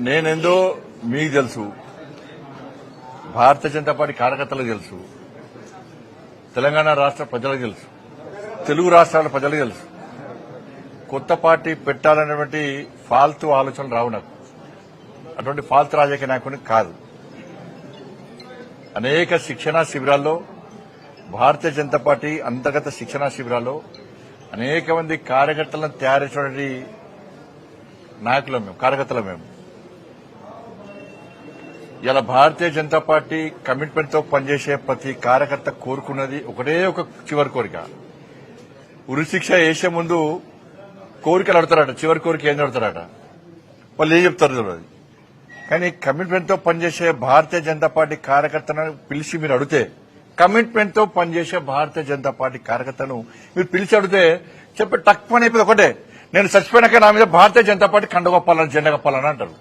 నేనేందో మీకు తెలుసు, భారతీయ జనతా పార్టీ కార్యకర్తలకు తెలుసు, తెలంగాణ రాష్ట్ర ప్రజలకు తెలుసు, తెలుగు రాష్ట్రాల ప్రజలకు తెలుసు. కొత్త పార్టీ పెట్టాలనేటువంటి ఫాల్తు ఆలోచనలు రావు నాకు. అటువంటి ఫాల్తు రాజకీయ నాయకుడిని కాదు. అనేక శిక్షణా శిబిరాల్లో భారతీయ జనతా పార్టీ అంతర్గత శిక్షణా శిబిరాల్లో అనేక మంది కార్యకర్తలను తయారు చేసినటువంటి నాయకులం మేము, కార్యకర్తలు మేము. ఇలా భారతీయ జనతా పార్టీ కమిట్మెంట్ తో పనిచేసే ప్రతి కార్యకర్త కోరుకున్నది ఒకటే ఒక చివరి కోరిక. ఉరిశిక్ష వేసే ముందు కోరికలు అడుగుతారట, చివరి కోరిక ఏం అడుగుతారట, వాళ్ళు ఏం చెప్తారు తెలియదు. కానీ కమిట్మెంట్ తో పనిచేసే భారతీయ జనతా పార్టీ కార్యకర్తను పిలిచి మీరు అడిగితే, కమిట్మెంట్ తో పనిచేసే భారతీయ జనతా పార్టీ కార్యకర్తను మీరు పిలిచి అడిగితే చెప్పే టక్ పని అయిపోయింది ఒకటే, నేను చచ్చిపోయినాక నా మీద భారతీయ జనతా పార్టీ కండ కప్పాలని, జెండా కప్పాలని అంటారు.